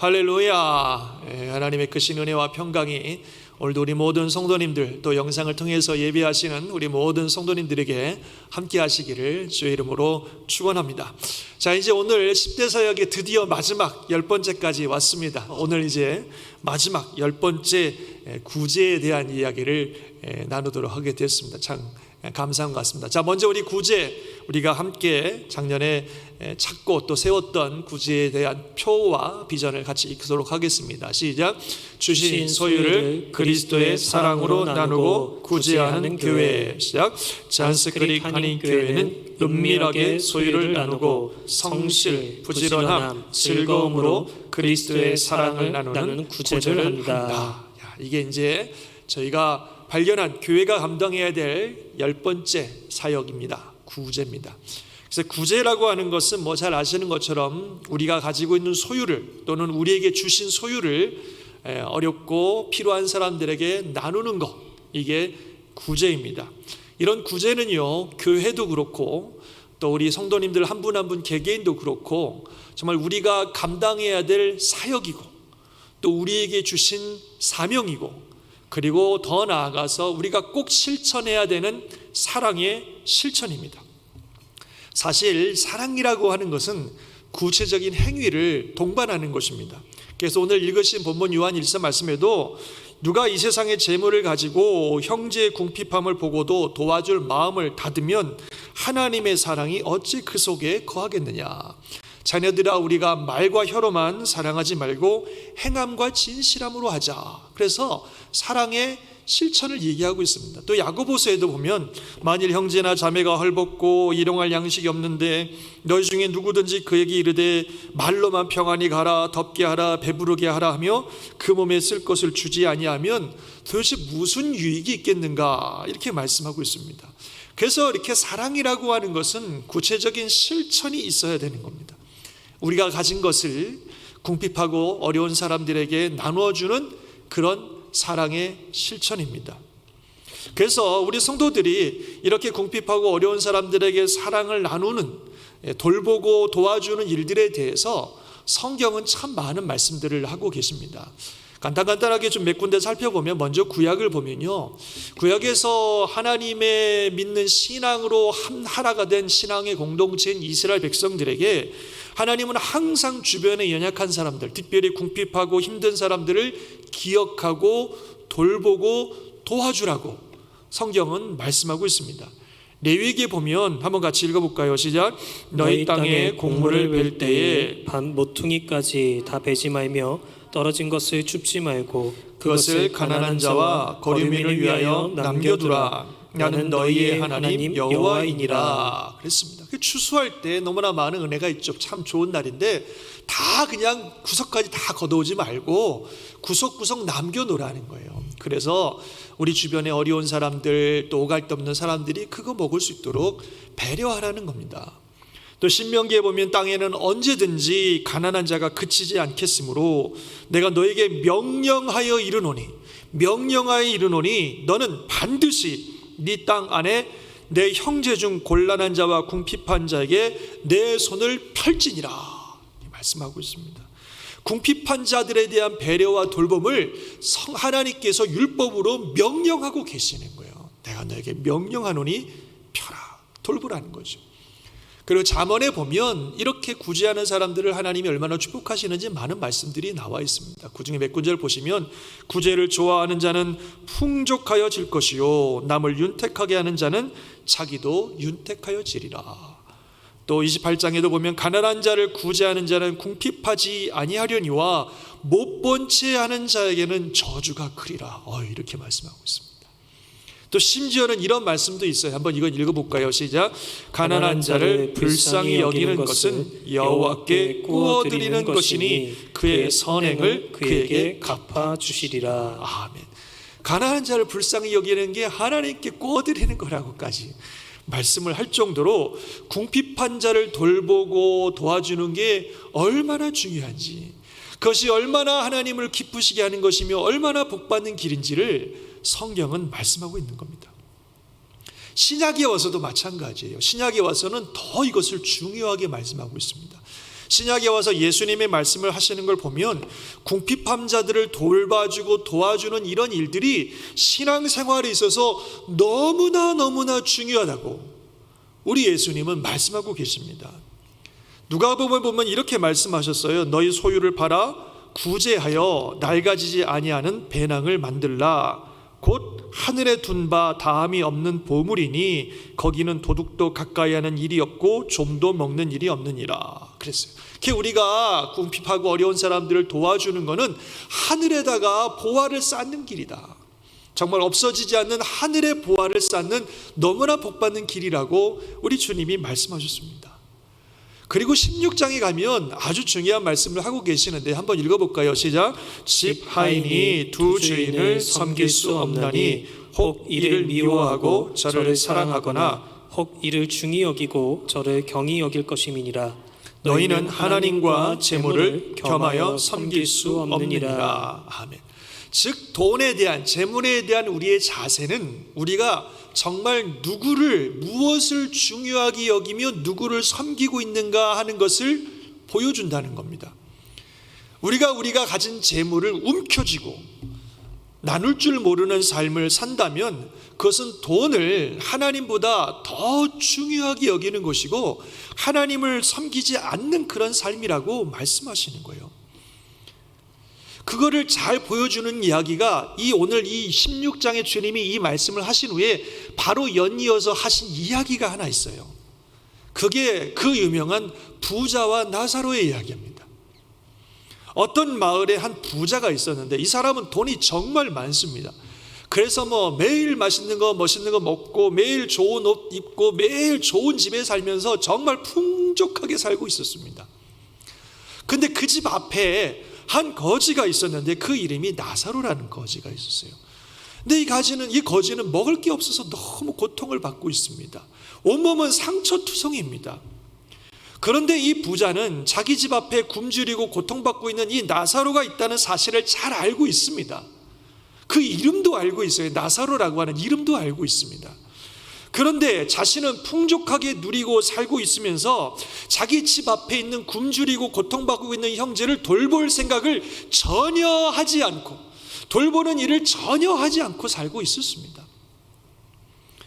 할렐루야. 하나님의 크신 은혜와 평강이 오늘도 우리 모든 성도님들, 또 영상을 통해서 예배하시는 우리 모든 성도님들에게 함께 하시기를 주의 이름으로 축원합니다. 자, 이제 오늘 10대 사역의 드디어 마지막 10번째까지 왔습니다. 오늘 이제 마지막 10번째 구제에 대한 이야기를 나누도록 하게 됐습니다. 참 감사한 것 같습니다. 자, 먼저 우리 구제, 우리가 함께 작년에 찾고 또 세웠던 구제에 대한 표와 비전을 같이 읽도록 하겠습니다. 시작. 주신 소유를 그리스도의 사랑으로 나누고 구제하는 교회. 시작. 잔스크릭 한인교회는 은밀하게 소유를 나누고 성실, 부지런함, 즐거움으로 그리스도의 사랑을 나누는 구제를 한다. 이게 이제 저희가 발견한 교회가 감당해야 될 10번째 사역입니다. 구제입니다. 그래서 구제라고 하는 것은 뭐 잘 아시는 것처럼 우리가 가지고 있는 소유를, 또는 우리에게 주신 소유를 어렵고 필요한 사람들에게 나누는 것, 이게 구제입니다. 이런 구제는요, 교회도 그렇고 또 우리 성도님들 한 분 한 분 개개인도 그렇고 정말 우리가 감당해야 될 사역이고 또 우리에게 주신 사명이고, 그리고 더 나아가서 우리가 꼭 실천해야 되는 사랑의 실천입니다. 사실 사랑이라고 하는 것은 구체적인 행위를 동반하는 것입니다. 그래서 오늘 읽으신 본문 요한 1서 말씀에도 누가 이 세상의 재물을 가지고 형제의 궁핍함을 보고도 도와줄 마음을 닫으면 하나님의 사랑이 어찌 그 속에 거하겠느냐. 자녀들아, 우리가 말과 혀로만 사랑하지 말고 행함과 진실함으로 하자. 그래서 사랑의 실천을 얘기하고 있습니다. 또 야고보서에도 보면 만일 형제나 자매가 헐벗고 일용할 양식이 없는데 너희 중에 누구든지 그에게 이르되 말로만 평안히 가라, 덥게 하라, 배부르게 하라 하며 그 몸에 쓸 것을 주지 아니하면 도대체 무슨 유익이 있겠는가, 이렇게 말씀하고 있습니다. 그래서 이렇게 사랑이라고 하는 것은 구체적인 실천이 있어야 되는 겁니다. 우리가 가진 것을 궁핍하고 어려운 사람들에게 나누어주는 그런 사랑의 실천입니다. 그래서 우리 성도들이 이렇게 궁핍하고 어려운 사람들에게 사랑을 나누는, 돌보고 도와주는 일들에 대해서 성경은 참 많은 말씀들을 하고 계십니다. 간단하게 좀 몇 군데 살펴보면, 먼저 구약을 보면요, 구약에서 하나님의 믿는 신앙으로 하나가 된 신앙의 공동체인 이스라엘 백성들에게 하나님은 항상 주변에 연약한 사람들, 특별히 궁핍하고 힘든 사람들을 기억하고 돌보고 도와주라고 성경은 말씀하고 있습니다. 레위기에 보면 한번 같이 읽어볼까요? 시작. 너희 땅에 곡물을 벨 때에 반 모퉁이까지 다 베지 말며 떨어진 것을 줍지 말고 그것을 가난한 자와 거류민을 위하여 남겨두라. 나는 너희의 하나님 여호와이니라. 그랬습니다. 추수할 때 너무나 많은 은혜가 있죠. 참 좋은 날인데 다 그냥 구석까지 다 걷어오지 말고 구석구석 남겨놓으라는 거예요. 그래서 우리 주변에 어려운 사람들, 또 오갈 데 없는 사람들이 그거 먹을 수 있도록 배려하라는 겁니다. 또 신명기에 보면 땅에는 언제든지 가난한 자가 그치지 않겠으므로 내가 너에게 명령하여 이르노니 너는 반드시 네 땅 안에 내 형제 중 곤란한 자와 궁핍한 자에게 내 손을 펼지니라 말씀하고 있습니다. 궁핍한 자들에 대한 배려와 돌봄을 하나님께서 율법으로 명령하고 계시는 거예요. 내가 너에게 명령하노니 펴라, 돌보라는 거죠. 그리고 잠언에 보면 이렇게 구제하는 사람들을 하나님이 얼마나 축복하시는지 많은 말씀들이 나와 있습니다. 그중에 몇 구절 보시면 구제를 좋아하는 자는 풍족하여 질 것이요 남을 윤택하게 하는 자는 자기도 윤택하여 지리라. 또 28장에도 보면 가난한 자를 구제하는 자는 궁핍하지 아니하려니와 못 본 채 하는 자에게는 저주가 크리라. 이렇게 말씀하고 있습니다. 또 심지어는 이런 말씀도 있어요. 한번 이건 읽어볼까요? 시작. 가난한 자를 불쌍히 여기는 것은 여호와께 구워드리는 것이니 그의 선행을 그에게 갚아주시리라. 아멘. 가난한 자를 불쌍히 여기는 게 하나님께 구워드리는 거라고까지 말씀을 할 정도로 궁핍한 자를 돌보고 도와주는 게 얼마나 중요한지, 그것이 얼마나 하나님을 기쁘시게 하는 것이며 얼마나 복받는 길인지를 성경은 말씀하고 있는 겁니다. 신약에 와서도 마찬가지예요. 신약에 와서는 더 이것을 중요하게 말씀하고 있습니다. 신약에 와서 예수님의 말씀을 하시는 걸 보면 궁핍함자들을 돌봐주고 도와주는 이런 일들이 신앙생활에 있어서 너무나 중요하다고 우리 예수님은 말씀하고 계십니다. 누가복음을 보면 이렇게 말씀하셨어요. 너희 소유를 팔아 구제하여 낡아지지 아니하는 배낭을 만들라. 곧 하늘에 둔 바 다함이 없는 보물이니 거기는 도둑도 가까이 하는 일이 없고 좀도 먹는 일이 없느니라 그랬어요. 우리가 궁핍하고 어려운 사람들을 도와주는 것은 하늘에다가 보화를 쌓는 길이다. 정말 없어지지 않는 하늘의 보화를 쌓는 너무나 복받는 길이라고 우리 주님이 말씀하셨습니다. 그리고 16장에 가면 아주 중요한 말씀을 하고 계시는데 한번 읽어볼까요? 시작. 집 하인이 두 주인을 섬길 수 없나니 혹 이를 미워하고 저를 사랑하거나 혹 이를 중히 여기고 저를 경히 여길 것임이니라. 너희는 하나님과 재물을 겸하여 섬길 수 없느니라. 아멘. 즉 돈에 대한 재물에 대한 우리의 자세는 우리가 정말 누구를 무엇을 중요하게 여기며 누구를 섬기고 있는가 하는 것을 보여준다는 겁니다. 우리가 가진 재물을 움켜쥐고 나눌 줄 모르는 삶을 산다면 그것은 돈을 하나님보다 더 중요하게 여기는 것이고 하나님을 섬기지 않는 그런 삶이라고 말씀하시는 거예요. 그거를 잘 보여주는 이야기가 오늘 이 16장의 주님이 이 말씀을 하신 후에 바로 연이어서 하신 이야기가 하나 있어요. 그게 그 유명한 부자와 나사로의 이야기입니다. 어떤 마을에 한 부자가 있었는데 이 사람은 돈이 정말 많습니다. 그래서 매일 맛있는 거 멋있는 거 먹고 매일 좋은 옷 입고 매일 좋은 집에 살면서 정말 풍족하게 살고 있었습니다. 근데 그 집 앞에 한 거지가 있었는데 그 이름이 나사로라는 거지가 있었어요. 근데 이 거지는 먹을 게 없어서 너무 고통을 받고 있습니다. 온몸은 상처투성입니다. 그런데 이 부자는 자기 집 앞에 굶주리고 고통받고 있는 이 나사로가 있다는 사실을 잘 알고 있습니다. 그 이름도 알고 있어요. 나사로라고 하는 이름도 알고 있습니다. 그런데 자신은 풍족하게 누리고 살고 있으면서 자기 집 앞에 있는 굶주리고 고통받고 있는 형제를 돌볼 생각을 전혀 하지 않고 돌보는 일을 전혀 하지 않고 살고 있었습니다.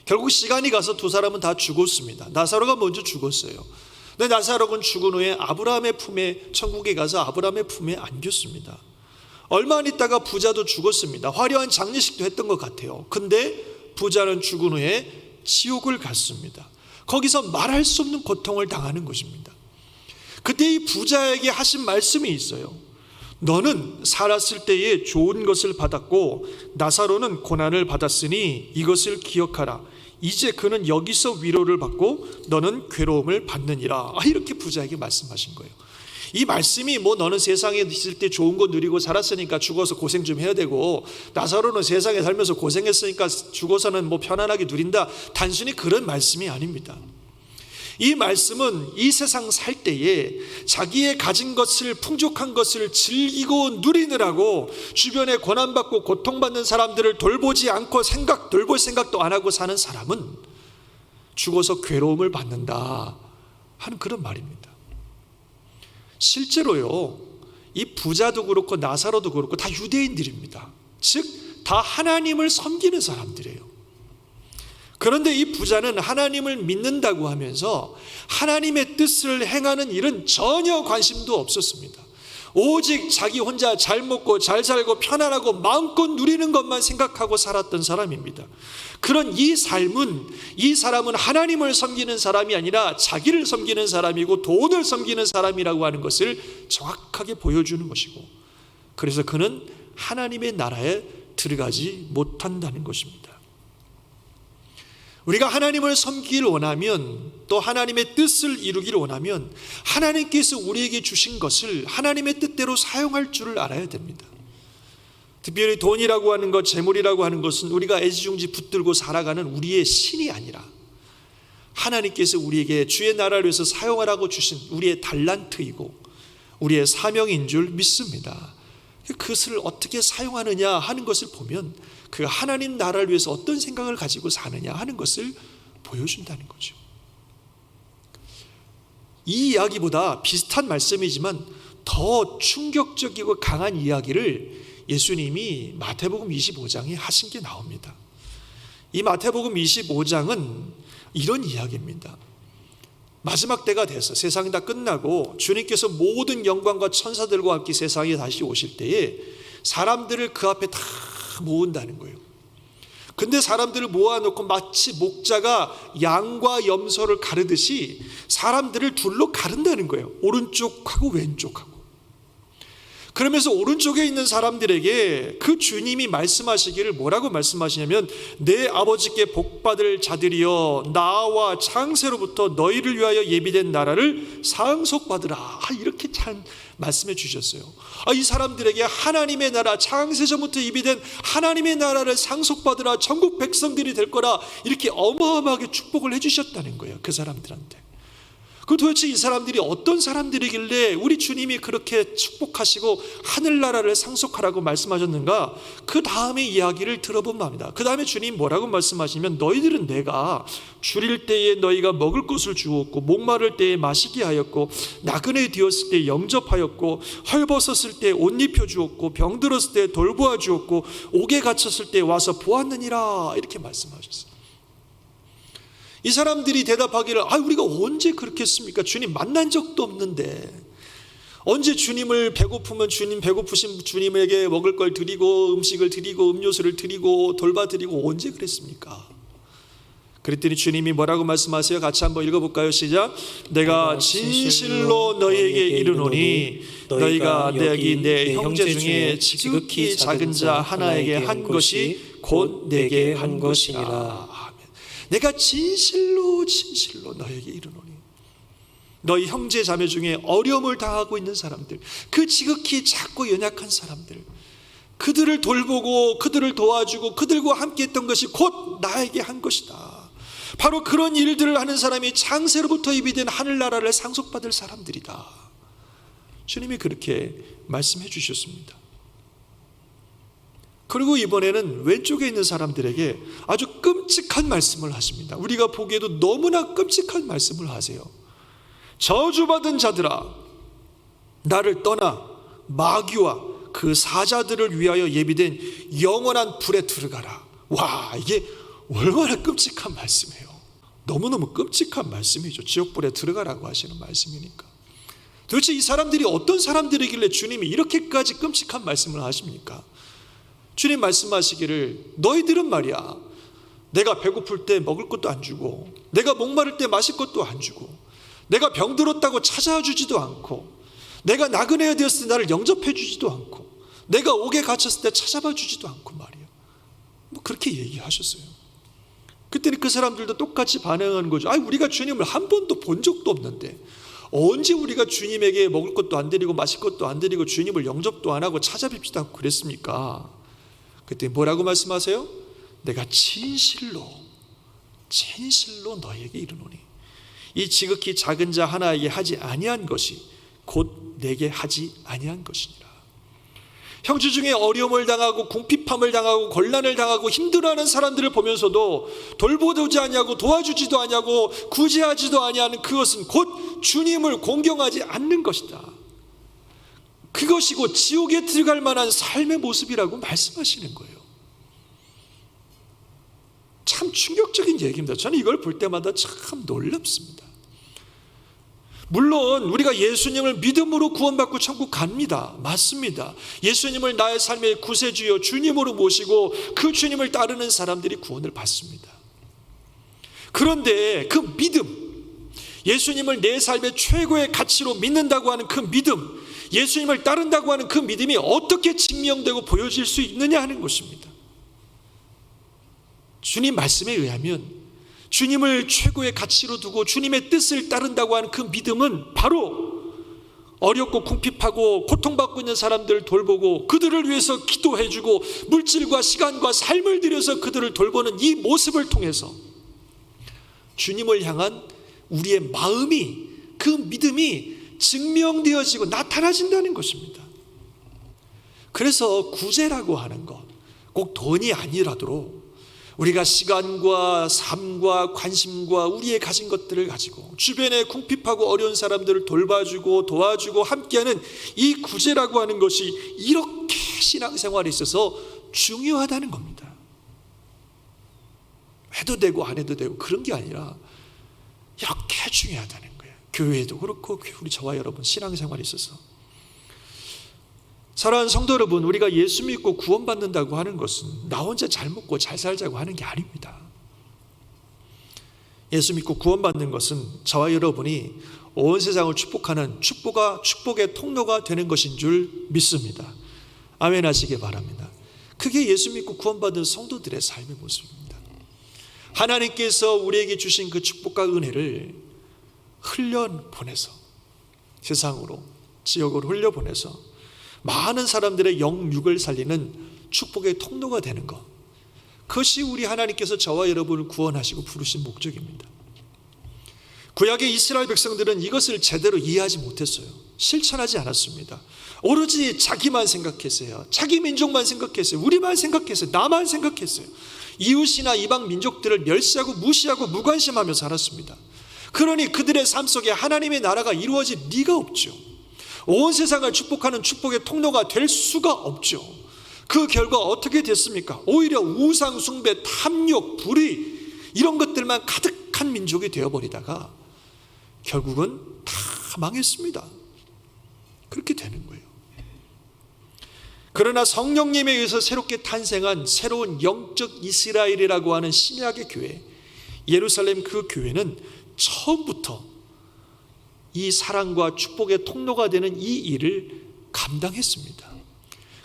결국 시간이 가서 두 사람은 다 죽었습니다. 나사로가 먼저 죽었어요. 근데 나사로는 죽은 후에 아브라함의 품에 천국에 가서 아브라함의 품에 안겼습니다. 얼마 안 있다가 부자도 죽었습니다. 화려한 장례식도 했던 것 같아요. 근데 부자는 죽은 후에 지옥을 갔습니다. 거기서 말할 수 없는 고통을 당하는 것입니다. 그때 이 부자에게 하신 말씀이 있어요. 너는 살았을 때에 좋은 것을 받았고 나사로는 고난을 받았으니 이것을 기억하라. 이제 그는 여기서 위로를 받고 너는 괴로움을 받느니라. 이렇게 부자에게 말씀하신 거예요. 이 말씀이 너는 세상에 있을 때 좋은 거 누리고 살았으니까 죽어서 고생 좀 해야 되고 나사로는 세상에 살면서 고생했으니까 죽어서는 편안하게 누린다, 단순히 그런 말씀이 아닙니다. 이 말씀은 이 세상 살 때에 자기의 가진 것을 풍족한 것을 즐기고 누리느라고 주변에 고난받고 고통받는 사람들을 돌보지 않고 돌볼 생각도 안 하고 사는 사람은 죽어서 괴로움을 받는다 하는 그런 말입니다. 실제로요, 이 부자도 그렇고 나사로도 그렇고 다 유대인들입니다. 즉 다 하나님을 섬기는 사람들이에요. 그런데 이 부자는 하나님을 믿는다고 하면서 하나님의 뜻을 행하는 일은 전혀 관심도 없었습니다. 오직 자기 혼자 잘 먹고 잘 살고 편안하고 마음껏 누리는 것만 생각하고 살았던 사람입니다. 그런 이 사람은 하나님을 섬기는 사람이 아니라 자기를 섬기는 사람이고 돈을 섬기는 사람이라고 하는 것을 정확하게 보여주는 것이고, 그래서 그는 하나님의 나라에 들어가지 못한다는 것입니다. 우리가 하나님을 섬기길 원하면, 또 하나님의 뜻을 이루기를 원하면 하나님께서 우리에게 주신 것을 하나님의 뜻대로 사용할 줄을 알아야 됩니다. 특별히 돈이라고 하는 것, 재물이라고 하는 것은 우리가 애지중지 붙들고 살아가는 우리의 신이 아니라 하나님께서 우리에게 주의 나라를 위해서 사용하라고 주신 우리의 달란트이고 우리의 사명인 줄 믿습니다. 그것을 어떻게 사용하느냐 하는 것을 보면 그 하나님 나라를 위해서 어떤 생각을 가지고 사느냐 하는 것을 보여준다는 거죠. 이 이야기보다 비슷한 말씀이지만 더 충격적이고 강한 이야기를 예수님이 마태복음 25장에 하신 게 나옵니다. 이 마태복음 25장은 이런 이야기입니다. 마지막 때가 돼서 세상이 다 끝나고 주님께서 모든 영광과 천사들과 함께 세상에 다시 오실 때에 사람들을 그 앞에 다 모은다는 거예요. 근데 사람들을 모아놓고 마치 목자가 양과 염소를 가르듯이 사람들을 둘로 가른다는 거예요. 오른쪽하고 왼쪽하고. 그러면서 오른쪽에 있는 사람들에게 그 주님이 말씀하시기를 뭐라고 말씀하시냐면, 내 아버지께 복받을 자들이여 나와 창세로부터 너희를 위하여 예비된 나라를 상속받으라, 이렇게 참 말씀해 주셨어요. 이 사람들에게 하나님의 나라, 창세전부터 예비된 하나님의 나라를 상속받으라, 전국 백성들이 될 거라, 이렇게 어마어마하게 축복을 해 주셨다는 거예요, 그 사람들한테. 그 도대체 이 사람들이 어떤 사람들이길래 우리 주님이 그렇게 축복하시고 하늘나라를 상속하라고 말씀하셨는가? 그 다음에 이야기를 들어본 겁니다. 그 다음에 주님 뭐라고 말씀하시면, 너희들은 내가 줄일 때에 너희가 먹을 것을 주었고, 목마를 때에 마시게 하였고, 나그네 되었을 때 영접하였고, 헐벗었을 때 옷 입혀 주었고, 병들었을 때 돌보아 주었고, 옥에 갇혔을 때 와서 보았느니라, 이렇게 말씀하셨어요. 이 사람들이 대답하기를, 우리가 언제 그렇게 했습니까? 주님 만난 적도 없는데, 언제 주님을 배고프면 주님, 배고프신 주님에게 먹을 걸 드리고 음식을 드리고 음료수를 드리고 돌봐드리고 언제 그랬습니까? 그랬더니 주님이 뭐라고 말씀하세요? 같이 한번 읽어볼까요? 시작. 내가 진실로 너희에게 이르노니 너희가 여기 내 형제 중에 지극히 작은 자 하나에게 한 것이 곧 내게 한 것이니라. 내가 진실로 너에게 이르노니, 너희 형제 자매 중에 어려움을 당하고 있는 사람들, 그 지극히 작고 연약한 사람들, 그들을 돌보고 그들을 도와주고 그들과 함께 했던 것이 곧 나에게 한 것이다. 바로 그런 일들을 하는 사람이 창세로부터 예비된 하늘나라를 상속받을 사람들이다. 주님이 그렇게 말씀해 주셨습니다. 그리고 이번에는 왼쪽에 있는 사람들에게 아주 끔찍한 말씀을 하십니다. 우리가 보기에도 너무나 끔찍한 말씀을 하세요. 저주받은 자들아, 나를 떠나 마귀와 그 사자들을 위하여 예비된 영원한 불에 들어가라. 와, 이게 얼마나 끔찍한 말씀이에요. 너무너무 끔찍한 말씀이죠. 지옥불에 들어가라고 하시는 말씀이니까. 도대체 이 사람들이 어떤 사람들이길래 주님이 이렇게까지 끔찍한 말씀을 하십니까? 주님 말씀하시기를, 너희들은 말이야, 내가 배고플 때 먹을 것도 안 주고, 내가 목마를 때 마실 것도 안 주고, 내가 병들었다고 찾아와 주지도 않고, 내가 나그네 되었을 때 나를 영접해 주지도 않고, 내가 옥에 갇혔을 때 찾아봐 주지도 않고 말이야. 그렇게 얘기하셨어요. 그때는 그 사람들도 똑같이 반응하는 거죠. 우리가 주님을 한 번도 본 적도 없는데 언제 우리가 주님에게 먹을 것도 안 드리고 마실 것도 안 드리고 주님을 영접도 안 하고 찾아뵙지도 않고 그랬습니까? 그때 뭐라고 말씀하세요? 내가 진실로 너에게 이르노니, 이 지극히 작은 자 하나에게 하지 아니한 것이 곧 내게 하지 아니한 것이니라. 형제 중에 어려움을 당하고 궁핍함을 당하고 곤란을 당하고 힘들어하는 사람들을 보면서도 돌보지 아니하고 도와주지도 아니하고 구제하지도 아니하는 그것은 곧 주님을 공경하지 않는 것이다. 그것이 곧 지옥에 들어갈 만한 삶의 모습이라고 말씀하시는 거예요. 참 충격적인 얘기입니다. 저는 이걸 볼 때마다 참 놀랍습니다. 물론 우리가 예수님을 믿음으로 구원받고 천국 갑니다. 맞습니다. 예수님을 나의 삶의 구세주여 주님으로 모시고 그 주님을 따르는 사람들이 구원을 받습니다. 그런데 그 믿음, 예수님을 내 삶의 최고의 가치로 믿는다고 하는 그 믿음, 예수님을 따른다고 하는 그 믿음이 어떻게 증명되고 보여질 수 있느냐 하는 것입니다. 주님 말씀에 의하면 주님을 최고의 가치로 두고 주님의 뜻을 따른다고 하는 그 믿음은 바로 어렵고 궁핍하고 고통받고 있는 사람들을 돌보고 그들을 위해서 기도해주고 물질과 시간과 삶을 들여서 그들을 돌보는 이 모습을 통해서 주님을 향한 우리의 마음이, 그 믿음이 증명되어지고 나타나진다는 것입니다. 그래서 구제라고 하는 것, 꼭 돈이 아니라도 우리가 시간과 삶과 관심과 우리의 가진 것들을 가지고 주변에 궁핍하고 어려운 사람들을 돌봐주고 도와주고 함께하는 이 구제라고 하는 것이 이렇게 신앙생활에 있어서 중요하다는 겁니다. 해도 되고 안 해도 되고 그런 게 아니라 이렇게 중요하다는 거예요. 교회도 그렇고 우리 저와 여러분 신앙생활에 있어서. 사랑하는 성도 여러분, 우리가 예수 믿고 구원받는다고 하는 것은 나 혼자 잘 먹고 잘 살자고 하는 게 아닙니다. 예수 믿고 구원받는 것은 저와 여러분이 온 세상을 축복하는 축복의 통로가 되는 것인 줄 믿습니다. 아멘 하시기 바랍니다. 그게 예수 믿고 구원받은 성도들의 삶의 모습입니다. 하나님께서 우리에게 주신 그 축복과 은혜를 흘려보내서 세상으로 지역으로 흘려보내서 많은 사람들의 영육을 살리는 축복의 통로가 되는 것, 그것이 우리 하나님께서 저와 여러분을 구원하시고 부르신 목적입니다. 구약의 이스라엘 백성들은 이것을 제대로 이해하지 못했어요. 실천하지 않았습니다. 오로지 자기만 생각했어요. 자기 민족만 생각했어요. 우리만 생각했어요. 나만 생각했어요. 이웃이나 이방 민족들을 멸시하고 무시하고 무관심하며 살았습니다. 그러니 그들의 삶 속에 하나님의 나라가 이루어질 리가 없죠. 온 세상을 축복하는 축복의 통로가 될 수가 없죠. 그 결과 어떻게 됐습니까? 오히려 우상 숭배, 탐욕, 불의 이런 것들만 가득한 민족이 되어버리다가 결국은 다 망했습니다. 그렇게 되는 거예요. 그러나 성령님에 의해서 새롭게 탄생한 새로운 영적 이스라엘이라고 하는 신약의 교회, 예루살렘 그 교회는 처음부터 이 사랑과 축복의 통로가 되는 이 일을 감당했습니다.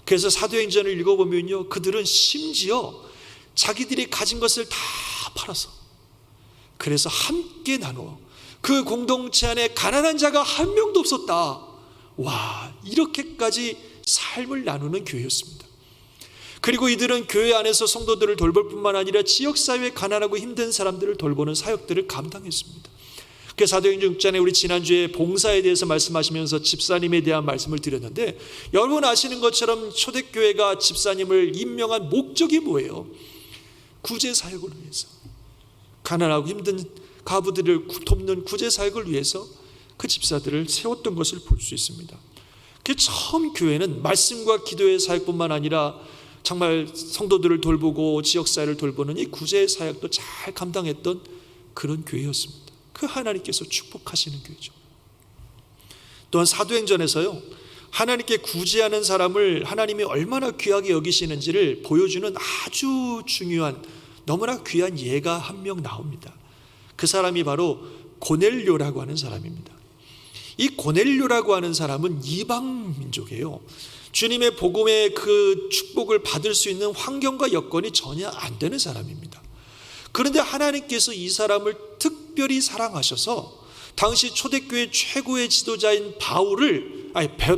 그래서 사도행전을 읽어보면요, 그들은 심지어 자기들이 가진 것을 다 팔아서, 그래서 함께 나누어 그 공동체 안에 가난한 자가 한 명도 없었다. 와, 이렇게까지 삶을 나누는 교회였습니다. 그리고 이들은 교회 안에서 성도들을 돌볼 뿐만 아니라 지역사회에 가난하고 힘든 사람들을 돌보는 사역들을 감당했습니다. 그 사도행전 6장에 우리 지난주에 봉사에 대해서 말씀하시면서 집사님에 대한 말씀을 드렸는데, 여러분 아시는 것처럼 초대교회가 집사님을 임명한 목적이 뭐예요? 구제사역을 위해서, 가난하고 힘든 가부들을 돕는 구제사역을 위해서 그 집사들을 세웠던 것을 볼 수 있습니다. 그 처음 교회는 말씀과 기도의 사역뿐만 아니라 정말 성도들을 돌보고 지역사회를 돌보는 이 구제사역도 잘 감당했던 그런 교회였습니다. 그 하나님께서 축복하시는 교회죠. 또한 사도행전에서요, 하나님께 구제하는 사람을 하나님이 얼마나 귀하게 여기시는지를 보여주는 아주 중요한, 너무나 귀한 예가 한 명 나옵니다. 그 사람이 바로 고넬료라고 하는 사람입니다. 이 고넬료라고 하는 사람은 이방 민족이에요. 주님의 복음의 그 축복을 받을 수 있는 환경과 여건이 전혀 안 되는 사람입니다. 그런데 하나님께서 이 사람을 특별히 사랑하셔서 당시 초대교회 최고의 지도자인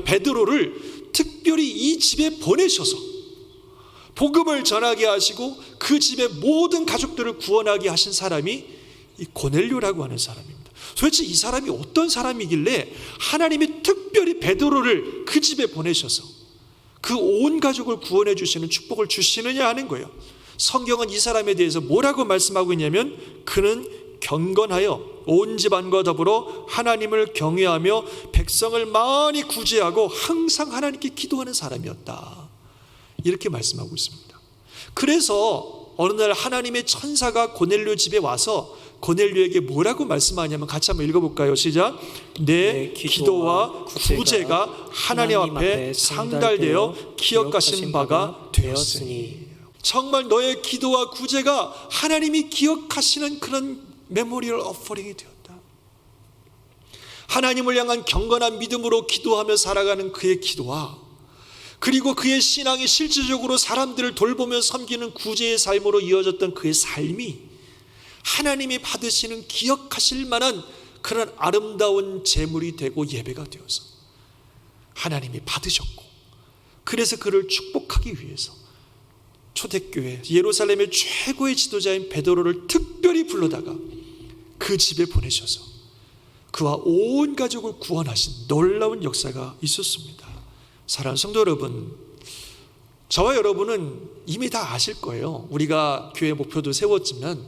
베드로를 특별히 이 집에 보내셔서 복음을 전하게 하시고 그 집의 모든 가족들을 구원하게 하신 사람이 이 고넬료라고 하는 사람입니다. 도대체 이 사람이 어떤 사람이길래 하나님이 특별히 베드로를 그 집에 보내셔서 그 온 가족을 구원해 주시는 축복을 주시느냐 하는 거예요. 성경은 이 사람에 대해서 뭐라고 말씀하고 있냐면, 그는 경건하여 온 집안과 더불어 하나님을 경외하며 백성을 많이 구제하고 항상 하나님께 기도하는 사람이었다, 이렇게 말씀하고 있습니다. 그래서 어느 날 하나님의 천사가 고넬료 집에 와서 고넬료에게 뭐라고 말씀하냐면, 같이 한번 읽어볼까요? 시작. 내 기도와 구제가 하나님 앞에 상달되어 기억하신 바가 되었으니. 정말 너의 기도와 구제가 하나님이 기억하시는 그런 메모리얼 오퍼링이 되었다. 하나님을 향한 경건한 믿음으로 기도하며 살아가는 그의 기도와, 그리고 그의 신앙이 실질적으로 사람들을 돌보며 섬기는 구제의 삶으로 이어졌던 그의 삶이 하나님이 받으시는 기억하실 만한 그런 아름다운 제물이 되고 예배가 되어서 하나님이 받으셨고, 그래서 그를 축복하기 위해서 초대교회 예루살렘의 최고의 지도자인 베드로를 특별히 불러다가 그 집에 보내셔서 그와 온 가족을 구원하신 놀라운 역사가 있었습니다. 사랑하는 성도 여러분, 저와 여러분은 이미 다 아실 거예요. 우리가 교회 목표도 세웠지만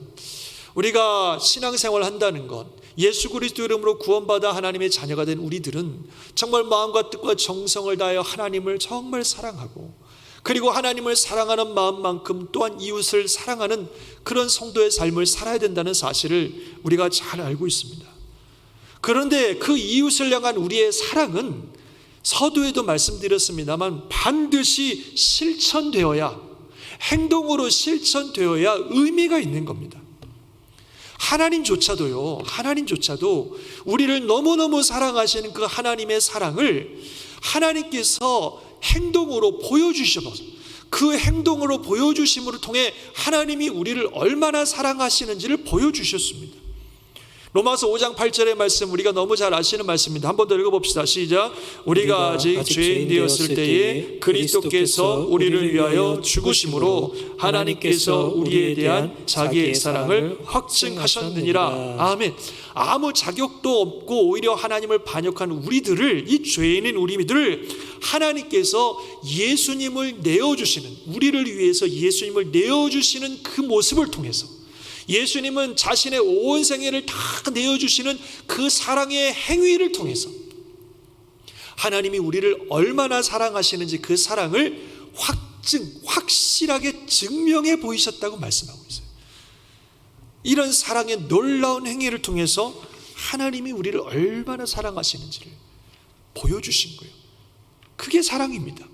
우리가 신앙생활을 한다는 것, 예수 그리스도 이름으로 구원받아 하나님의 자녀가 된 우리들은 정말 마음과 뜻과 정성을 다하여 하나님을 정말 사랑하고, 그리고 하나님을 사랑하는 마음만큼 또한 이웃을 사랑하는 그런 성도의 삶을 살아야 된다는 사실을 우리가 잘 알고 있습니다. 그런데 그 이웃을 향한 우리의 사랑은 서두에도 말씀드렸습니다만 반드시 실천되어야, 행동으로 실천되어야 의미가 있는 겁니다. 하나님조차도 우리를 너무너무 사랑하시는 그 하나님의 사랑을 하나님께서 행동으로 보여주셔서, 그 행동으로 보여주심으로 통해 하나님이 우리를 얼마나 사랑하시는지를 보여주셨습니다. 로마서 5장 8절의 말씀, 우리가 너무 잘 아시는 말씀입니다. 한 번 더 읽어봅시다. 시작. 우리가 아직 죄인 되었을 때에 그리스도께서 우리를 위하여 죽으심으로 하나님께서 우리에 대한 자기의 사랑을 확증하셨느니라. 아멘. 아무 자격도 없고 오히려 하나님을 반역한 우리들을, 이 죄인인 우리들을 하나님께서 예수님을 내어주시는, 우리를 위해서 예수님을 내어주시는 그 모습을 통해서, 예수님은 자신의 온 생애를 다 내어주시는 그 사랑의 행위를 통해서 하나님이 우리를 얼마나 사랑하시는지 그 사랑을 확실하게 증명해 보이셨다고 말씀하고 있어요. 이런 사랑의 놀라운 행위를 통해서 하나님이 우리를 얼마나 사랑하시는지를 보여주신 거예요. 그게 사랑입니다.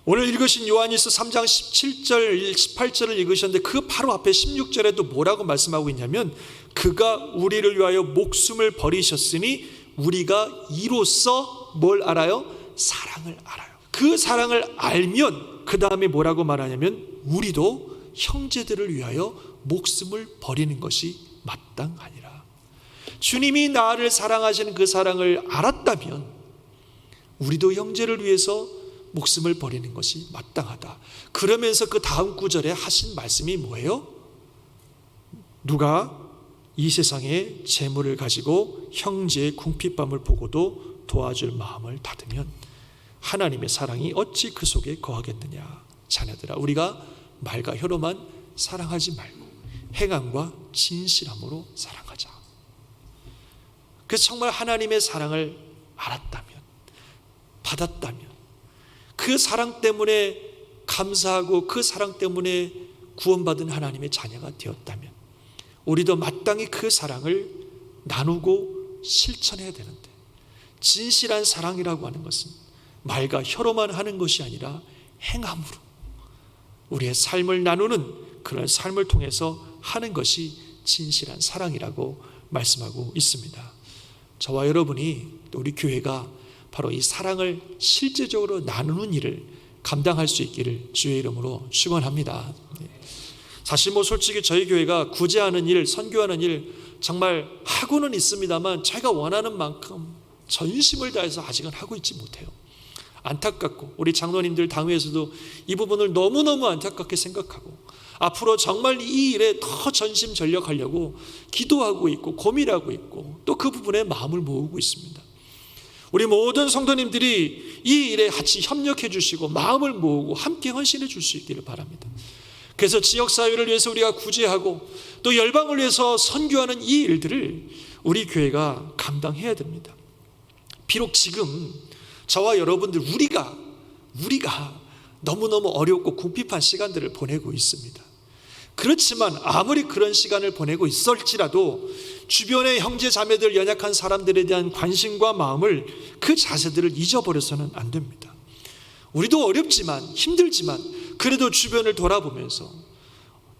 오늘 읽으신 요한일서 3장 17절 18절을 읽으셨는데 그 바로 앞에 16절에도 뭐라고 말씀하고 있냐면, 그가 우리를 위하여 목숨을 버리셨으니 우리가 이로써 뭘 알아요? 사랑을 알아요. 그 사랑을 알면 그 다음에 뭐라고 말하냐면, 우리도 형제들을 위하여 목숨을 버리는 것이 마땅하니라. 주님이 나를 사랑하시는 그 사랑을 알았다면 우리도 형제를 위해서 목숨을 버리는 것이 마땅하다. 그러면서 그 다음 구절에 하신 말씀이 뭐예요? 누가 이 세상에 재물을 가지고 형제의 궁핍함을 보고도 도와줄 마음을 닫으면 하나님의 사랑이 어찌 그 속에 거하겠느냐. 자녀들아, 우리가 말과 혀로만 사랑하지 말고 행함과 진실함으로 사랑하자. 그래서 정말 하나님의 사랑을 알았다면, 받았다면, 그 사랑 때문에 감사하고 그 사랑 때문에 구원받은 하나님의 자녀가 되었다면 우리도 마땅히 그 사랑을 나누고 실천해야 되는데, 진실한 사랑이라고 하는 것은 말과 혀로만 하는 것이 아니라 행함으로 우리의 삶을 나누는 그런 삶을 통해서 하는 것이 진실한 사랑이라고 말씀하고 있습니다. 저와 여러분이, 또 우리 교회가 바로 이 사랑을 실제적으로 나누는 일을 감당할 수 있기를 주의 이름으로 축원합니다. 사실 솔직히 저희 교회가 구제하는 일, 선교하는 일 정말 하고는 있습니다만 제가 원하는 만큼 전심을 다해서 아직은 하고 있지 못해요. 안타깝고, 우리 장로님들 당회에서도 이 부분을 너무너무 안타깝게 생각하고 앞으로 정말 이 일에 더 전심전력하려고 기도하고 있고 고민하고 있고 또 그 부분에 마음을 모으고 있습니다. 우리 모든 성도님들이 이 일에 같이 협력해 주시고 마음을 모으고 함께 헌신해 줄 수 있기를 바랍니다. 그래서 지역사회를 위해서 우리가 구제하고 또 열방을 위해서 선교하는 이 일들을 우리 교회가 감당해야 됩니다. 비록 지금 저와 여러분들 우리가 너무너무 어렵고 궁핍한 시간들을 보내고 있습니다. 그렇지만 아무리 그런 시간을 보내고 있을지라도 주변의 형제 자매들, 연약한 사람들에 대한 관심과 마음을, 그 자세들을 잊어버려서는 안 됩니다. 우리도 어렵지만 힘들지만 그래도 주변을 돌아보면서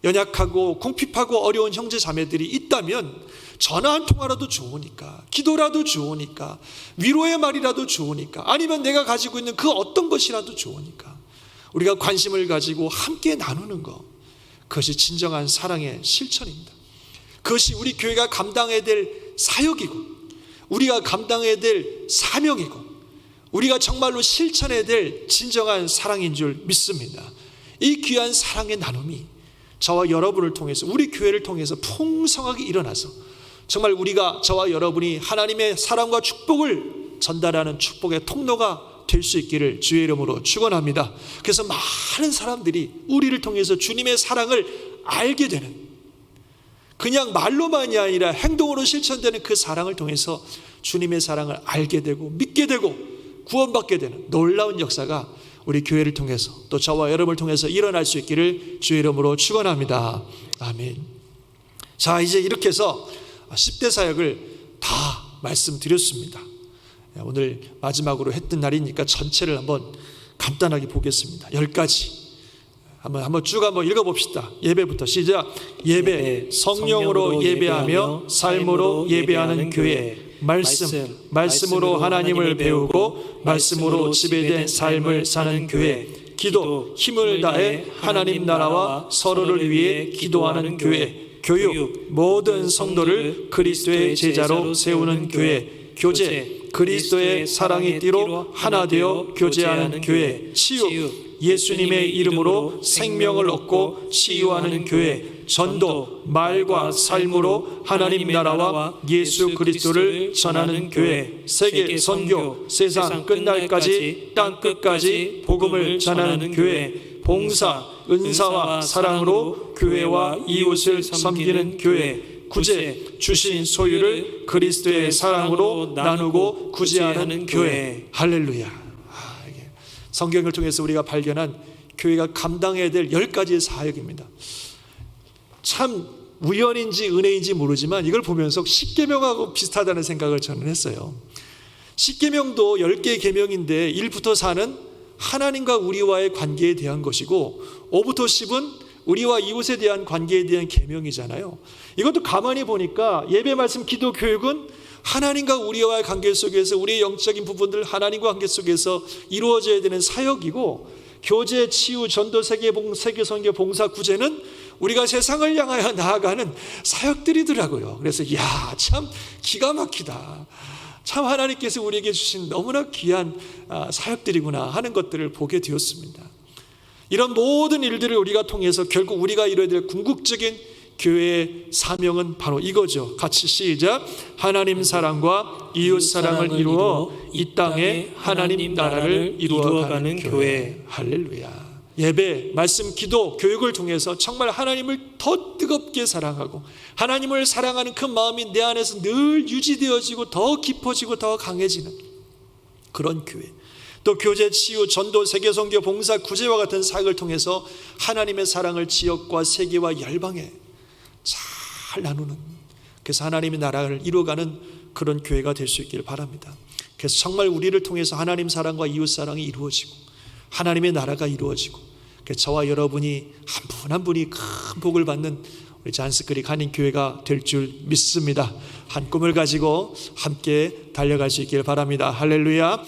연약하고 궁핍하고 어려운 형제 자매들이 있다면 전화 한 통화라도 좋으니까, 기도라도 좋으니까, 위로의 말이라도 좋으니까, 아니면 내가 가지고 있는 그 어떤 것이라도 좋으니까 우리가 관심을 가지고 함께 나누는 것, 그것이 진정한 사랑의 실천입니다. 그것이 우리 교회가 감당해야 될 사역이고 우리가 감당해야 될 사명이고 우리가 정말로 실천해야 될 진정한 사랑인 줄 믿습니다. 이 귀한 사랑의 나눔이 저와 여러분을 통해서, 우리 교회를 통해서 풍성하게 일어나서 정말 저와 여러분이 하나님의 사랑과 축복을 전달하는 축복의 통로가 될 수 있기를 주의 이름으로 축원합니다. 그래서 많은 사람들이 우리를 통해서 주님의 사랑을 알게 되는, 그냥 말로만이 아니라 행동으로 실천되는 그 사랑을 통해서 주님의 사랑을 알게 되고 믿게 되고 구원받게 되는 놀라운 역사가 우리 교회를 통해서 또 저와 여러분을 통해서 일어날 수 있기를 주의 이름으로 축원합니다. 아멘. 자, 이제 이렇게 해서 10대 사역을 다 말씀드렸습니다. 오늘 마지막으로 했던 날이니까 전체를 한번 간단하게 보겠습니다. 10가지 한번 쭉 한번 읽어봅시다. 예배부터 시작. 예배, 성령으로 예배하며 삶으로 예배하는 교회. 말씀으로 하나님을 배우고 말씀으로 지배된 삶을 사는 교회. 기도, 힘을 다해 하나님 나라와 서로를 위해 기도하는 교회. 교육, 모든 성도를 그리스도의 제자로 세우는 교회. 교제, 그리스도의 사랑의 띠로 하나 되어 교제하는 교회. 치유, 예수님의 이름으로 생명을 얻고 치유하는 교회. 전도, 말과 삶으로 하나님 나라와 예수 그리스도를 전하는 교회. 세계 선교, 세상 끝날까지 땅 끝까지 복음을 전하는 교회. 봉사, 은사와 사랑으로 교회와 이웃을 섬기는 교회. 구제, 주신 소유를 그리스도의 사랑으로 나누고 구제하는 교회. 할렐루야. 성경을 통해서 우리가 발견한 교회가 감당해야 될 10가지의 사역입니다. 참 우연인지 은혜인지 모르지만 이걸 보면서 십계명하고 비슷하다는 생각을 저는 했어요. 십계명도 10개의 계명인데 1부터 4는 하나님과 우리와의 관계에 대한 것이고 5부터 10은 우리와 이웃에 대한 관계에 대한 계명이잖아요. 이것도 가만히 보니까 예배, 말씀, 기도, 교육은 하나님과 우리와의 관계 속에서 우리의 영적인 부분들 하나님과 관계 속에서 이루어져야 되는 사역이고, 교제, 치유, 전도, 세계 선교, 봉사, 구제는 우리가 세상을 향하여 나아가는 사역들이더라고요. 그래서 참 기가 막히다. 참 하나님께서 우리에게 주신 너무나 귀한 사역들이구나 하는 것들을 보게 되었습니다. 이런 모든 일들을 우리가 통해서 결국 우리가 이루어야 될 궁극적인 교회의 사명은 바로 이거죠. 같이 시작. 하나님 사랑과 이웃 사랑을 이루어 이 땅에 하나님 나라를 이루어가는 교회. 할렐루야. 예배, 말씀, 기도, 교육을 통해서 정말 하나님을 더 뜨겁게 사랑하고 하나님을 사랑하는 그 마음이 내 안에서 늘 유지되어지고 더 깊어지고 더 강해지는 그런 교회. 또 교제, 치유, 전도, 세계 선교, 봉사, 구제와 같은 사역을 통해서 하나님의 사랑을 지역과 세계와 열방에 잘 나누는, 그래서 하나님의 나라를 이루어가는 그런 교회가 될 수 있기를 바랍니다. 그래서 정말 우리를 통해서 하나님 사랑과 이웃 사랑이 이루어지고 하나님의 나라가 이루어지고, 그래서 저와 여러분이 한 분 한 분이 큰 복을 받는 우리 잔스크릭 한인교회가 될 줄 믿습니다. 한 꿈을 가지고 함께 달려갈 수 있기를 바랍니다. 할렐루야.